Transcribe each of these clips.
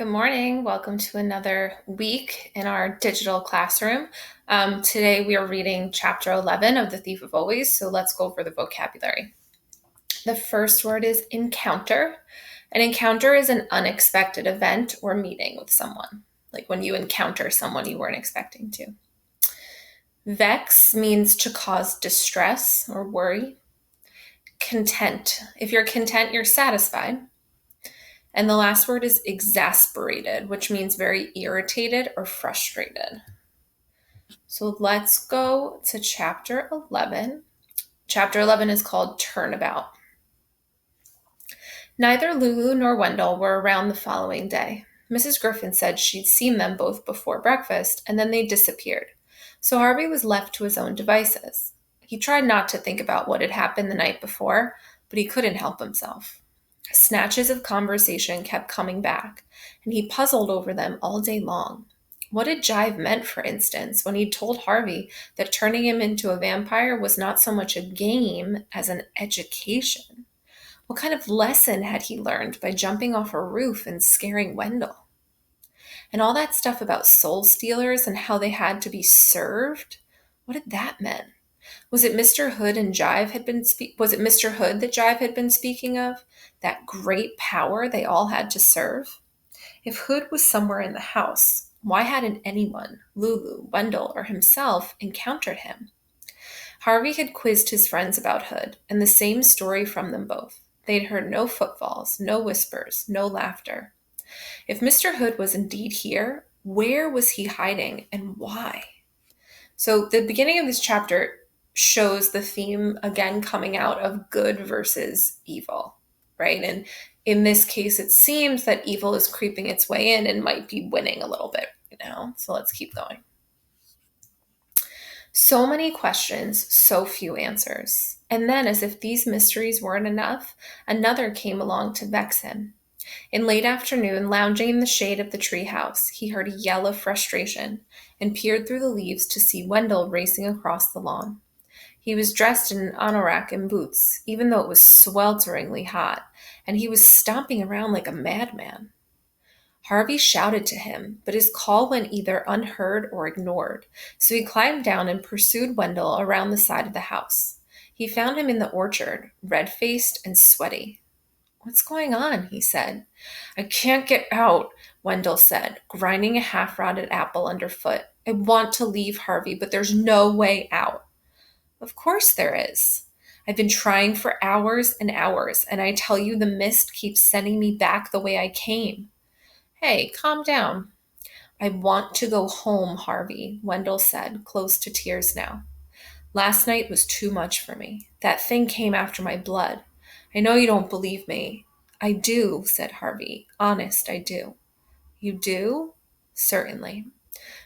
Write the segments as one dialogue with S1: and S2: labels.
S1: Good morning. Welcome to another week in our digital classroom. Today we are reading chapter 11 of The Thief of Always, so let's go over the vocabulary. The first word is encounter. An encounter is an unexpected event or meeting with someone, like when you encounter someone you weren't expecting to. Vex means to cause distress or worry. Content. If you're content, you're satisfied. And the last word is exasperated, which means very irritated or frustrated. So let's go to chapter 11. Chapter 11 is called Turnabout. Neither Lulu nor Wendell were around the following day. Mrs. Griffin said she'd seen them both before breakfast, and then they disappeared. So Harvey was left to his own devices. He tried not to think about what had happened the night before, but he couldn't help himself. Snatches of conversation kept coming back, and he puzzled over them all day long. What had Jive meant, for instance, when he'd told Harvey that turning him into a vampire was not so much a game as an education? What kind of lesson had he learned by jumping off a roof and scaring Wendell? And all that stuff about soul stealers and how they had to be served? What did that mean? Was it Mr. Hood and Jive had been was it Mr. Hood that Jive had been speaking of? That great power they all had to serve? If Hood was somewhere in the house, why hadn't anyone, Lulu, Wendell, or himself, encountered him? Harvey had quizzed his friends about Hood, and the same story from them both. They'd heard no footfalls, no whispers, no laughter. If Mr. Hood was indeed here, where was he hiding and why? So the beginning of this chapter shows the theme again coming out of good versus evil, right? And in this case, it seems that evil is creeping its way in and might be winning a little bit, So let's keep going. So many questions, so few answers. And then, as if these mysteries weren't enough, another came along to vex him. In late afternoon, lounging in the shade of the treehouse, he heard a yell of frustration and peered through the leaves to see Wendell racing across the lawn. He was dressed in an anorak and boots, even though it was swelteringly hot, and he was stomping around like a madman. Harvey shouted to him, but his call went either unheard or ignored, so he climbed down and pursued Wendell around the side of the house. He found him in the orchard, red-faced and sweaty. "What's going on?" he said. "I can't get out," Wendell said, grinding a half-rotted apple underfoot. "I want to leave, Harvey, but there's no way out." "Of course there is. I've been trying for hours and hours, and I tell you the mist keeps sending me back the way I came." "Hey, calm down." "I want to go home, Harvey," Wendell said, close to tears now. "Last night was too much for me. That thing came after my blood. I know you don't believe me." "I do," said Harvey. "Honest, I do." "You do?" "Certainly."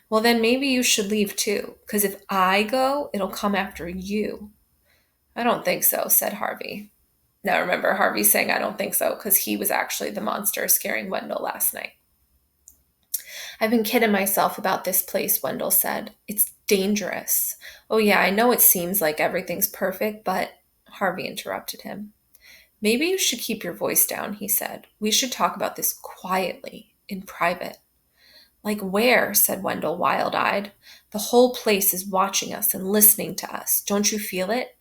S1: "Well, then maybe you should leave too, because if I go, it'll come after you." "I don't think so," said Harvey. Now remember, Harvey's saying "I don't think so" because he was actually the monster scaring Wendell last night. "I've been kidding myself about this place," Wendell said. "It's dangerous." "Oh yeah, I know it seems like everything's perfect, but—" Harvey interrupted him. "Maybe you should keep your voice down," he said. "We should talk about this quietly, in private." "Like where?" said Wendell, wild-eyed. "The whole place is watching us and listening to us. Don't you feel it?"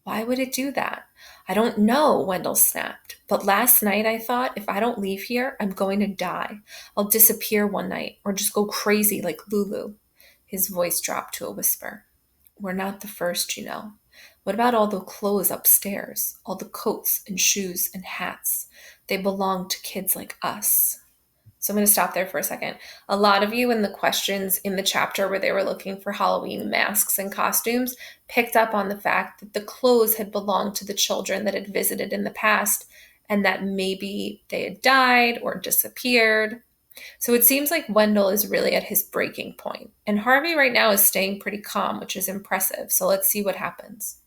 S1: "Why would it do that?" "I don't know," Wendell snapped. "But last night I thought, if I don't leave here, I'm going to die. I'll disappear one night, or just go crazy like Lulu." His voice dropped to a whisper. "We're not the first, you know. What about all the clothes upstairs? All the coats and shoes and hats? They belong to kids like us." So I'm going to stop there for a second. A lot of you in the questions in the chapter where they were looking for Halloween masks and costumes picked up on the fact that the clothes had belonged to the children that had visited in the past and that maybe they had died or disappeared. So it seems like Wendell is really at his breaking point. And Harvey right now is staying pretty calm, which is impressive. So let's see what happens.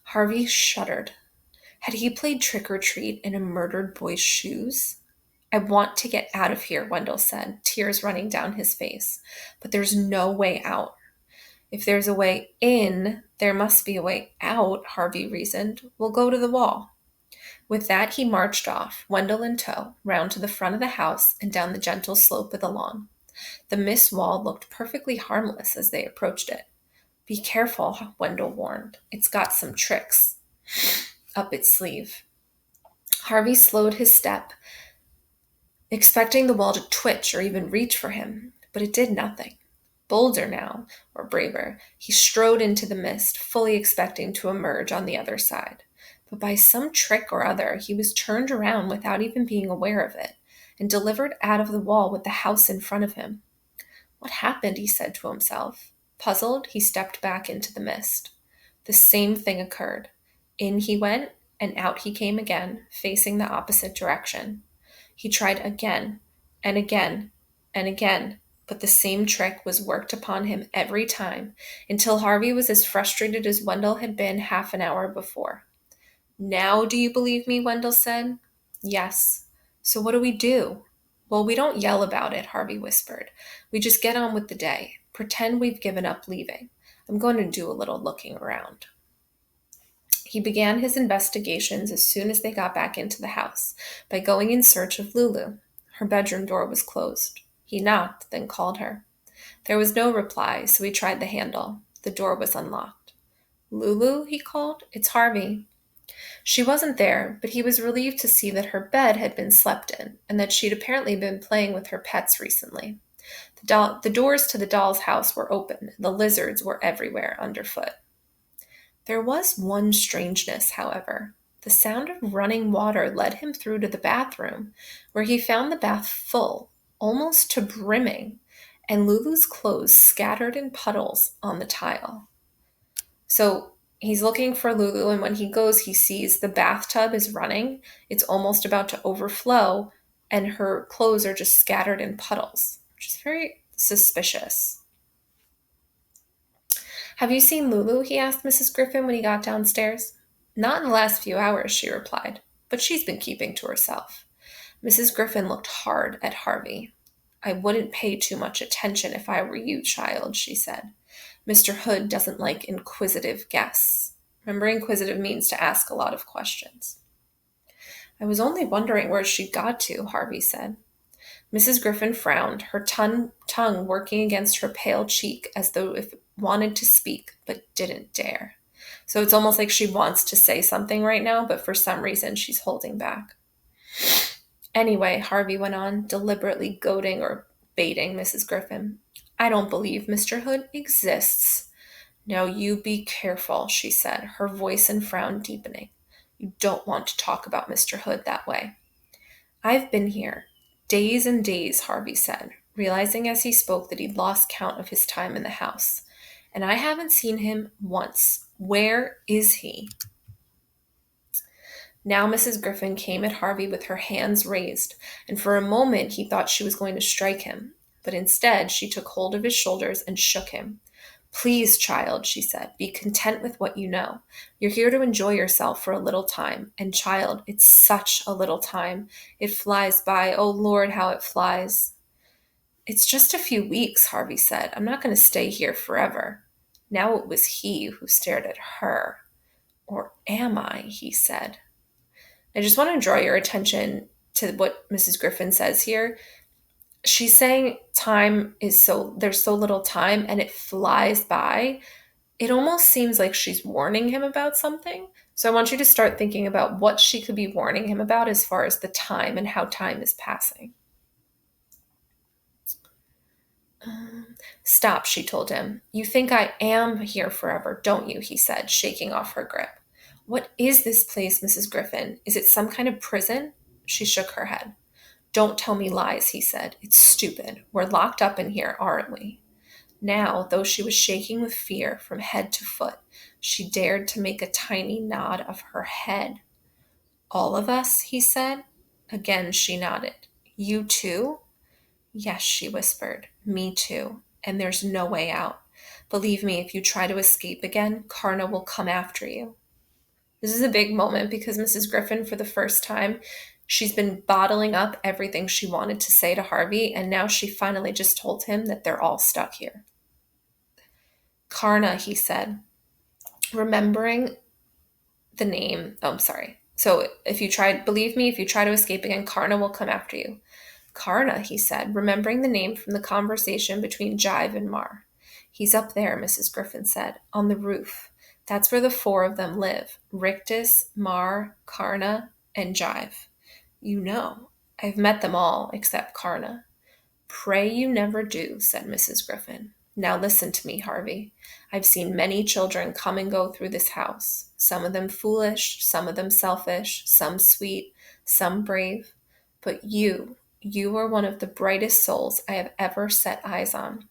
S1: Harvey shuddered. Had he played trick-or-treat in a murdered boy's shoes? "I want to get out of here," Wendell said, tears running down his face. "But there's no way out." "If there's a way in, there must be a way out," Harvey reasoned. "We'll go to the wall." With that, he marched off, Wendell in tow, round to the front of the house and down the gentle slope of the lawn. The mist wall looked perfectly harmless as they approached it. Be careful, Wendell warned. It's got some tricks up its sleeve. Harvey slowed his step, expecting the wall to twitch or even reach for him, but it did nothing. Bolder now, or braver, he strode into the mist, fully expecting to emerge on the other side. But by some trick or other, he was turned around without even being aware of it, and delivered out of the wall with the house in front of him. What happened? He said to himself. Puzzled, he stepped back into the mist. The same thing occurred. In he went, and out he came again, facing the opposite direction. He tried again, and again, and again, but the same trick was worked upon him every time, until Harvey was as frustrated as Wendell had been half an hour before. Now do you believe me? Wendell said. Yes. So what do we do? Well, we don't yell about it, Harvey whispered. We just get on with the day. Pretend we've given up leaving. I'm going to do a little looking around. He began his investigations as soon as they got back into the house by going in search of Lulu. Her bedroom door was closed. He knocked, then called her. There was no reply, so he tried the handle. The door was unlocked. Lulu, he called. It's Harvey. She wasn't there, but he was relieved to see that her bed had been slept in, and that she'd apparently been playing with her pets recently. The doors to the doll's house were open, and the lizards were everywhere underfoot. There was one strangeness, however. The sound of running water led him through to the bathroom, where he found the bath full, almost to brimming, and Lulu's clothes scattered in puddles on the tile. So he's looking for Lulu, and when he goes, he sees the bathtub is running. It's almost about to overflow, and her clothes are just scattered in puddles, which is very suspicious. Have you seen Lulu? He asked Mrs. Griffin when he got downstairs. Not in the last few hours, she replied, but she's been keeping to herself. Mrs. Griffin looked hard at Harvey. I wouldn't pay too much attention if I were you, child, she said. Mr. Hood doesn't like inquisitive guests. Remember, inquisitive means to ask a lot of questions. I was only wondering where she got to, Harvey said. Mrs. Griffin frowned, her tongue working against her pale cheek as though it wanted to speak but didn't dare. So it's almost like she wants to say something right now, but for some reason she's holding back. Anyway, Harvey went on, deliberately goading or baiting Mrs. Griffin. I don't believe Mr. Hood exists. Now you be careful, she said, her voice and frown deepening. You don't want to talk about Mr. Hood that way. I've been here. Days and days, Harvey said, realizing as he spoke that he'd lost count of his time in the house. And I haven't seen him once. Where is he? Now Mrs. Griffin came at Harvey with her hands raised, and for a moment he thought she was going to strike him. But instead she took hold of his shoulders and shook him. Please, child, she said, be content with what you know. You're here to enjoy yourself for a little time. And child, it's such a little time. It flies by. Oh, Lord, how it flies. It's just a few weeks, Harvey said. I'm not going to stay here forever. Now it was he who stared at her. Or am I, he said. I just want to draw your attention to what Mrs. Griffin says here. She's saying there's so little time and it flies by. It almost seems like she's warning him about something. So I want you to start thinking about what she could be warning him about as far as the time and how time is passing. Stop, she told him. You think I am here forever, don't you? He said, shaking off her grip. What is this place, Mrs. Griffin? Is it some kind of prison? She shook her head. Don't tell me lies, he said. It's stupid. We're locked up in here, aren't we? Now, though she was shaking with fear from head to foot, she dared to make a tiny nod of her head. All of us, he said. Again she nodded. You too? Yes, she whispered. Me too. And there's no way out. Believe me, if you try to escape again, Karna will come after you. This is a big moment because Mrs. Griffin, for the first time, she's been bottling up everything she wanted to say to Harvey, and now she finally just told him that they're all stuck here. Karna, he said, remembering the name, So believe me, if you try to escape again, Karna will come after you. Karna, he said, remembering the name from the conversation between Jive and Mar. He's up there, Mrs. Griffin said, on the roof. That's where the four of them live, Rictus, Mar, Karna, and Jive. You know, I've met them all except Karna. Pray you never do, said Mrs. Griffin. Now listen to me, Harvey. I've seen many children come and go through this house, some of them foolish, some of them selfish, some sweet, some brave. But you are one of the brightest souls I have ever set eyes on.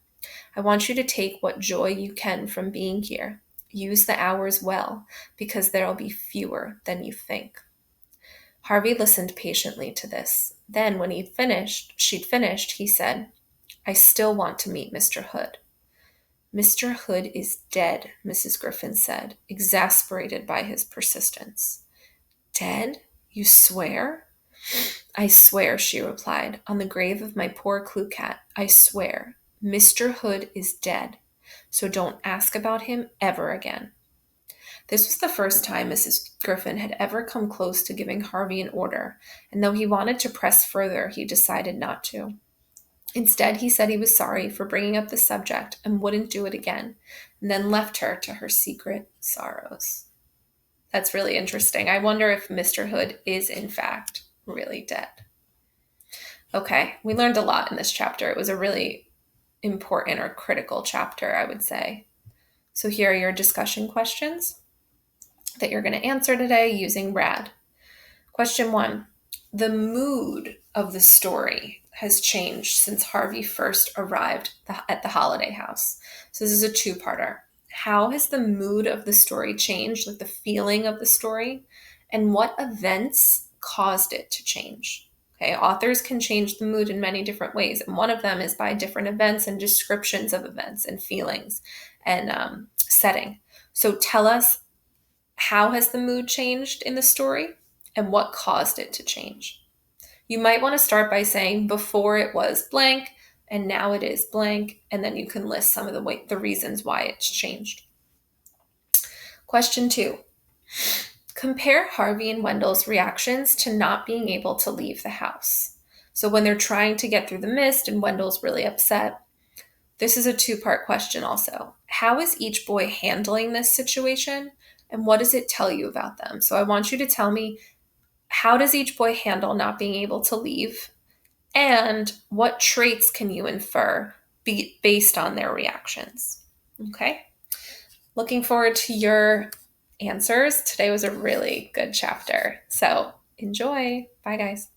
S1: I want you to take what joy you can from being here. Use the hours well, because there'll be fewer than you think. Harvey listened patiently to this. Then, when she'd finished, he said, I still want to meet Mr. Hood. Mr. Hood is dead, Mrs. Griffin said, exasperated by his persistence. Dead? You swear? I swear, she replied, on the grave of my poor Clue Cat, I swear. Mr. Hood is dead, so don't ask about him ever again. This was the first time Mrs. Griffin had ever come close to giving Harvey an order, and though he wanted to press further, he decided not to. Instead, he said he was sorry for bringing up the subject and wouldn't do it again, and then left her to her secret sorrows. That's really interesting. I wonder if Mr. Hood is, in fact, really dead. Okay, we learned a lot in this chapter. It was a really important or critical chapter, I would say. So here are your discussion questions that you're going to answer today using RAD. Question 1. The mood of the story has changed since Harvey first arrived at the holiday house. So this is a two-parter. How has the mood of the story changed, like the feeling of the story, and what events caused it to change? Okay, authors can change the mood in many different ways, and one of them is by different events and descriptions of events and feelings and setting. So tell us, how has the mood changed in the story and what caused it to change? You might want to start by saying before it was blank and now it is blank, and then you can list some of the reasons why it's changed. Question 2. Compare Harvey and Wendell's reactions to not being able to leave the house. So when they're trying to get through the mist and Wendell's really upset, this is a two-part question also. How is each boy handling this situation, and what does it tell you about them? So I want you to tell me, how does each boy handle not being able to leave, and what traits can you infer based on their reactions? Okay. Looking forward to your answers. Today was a really good chapter. So enjoy. Bye, guys.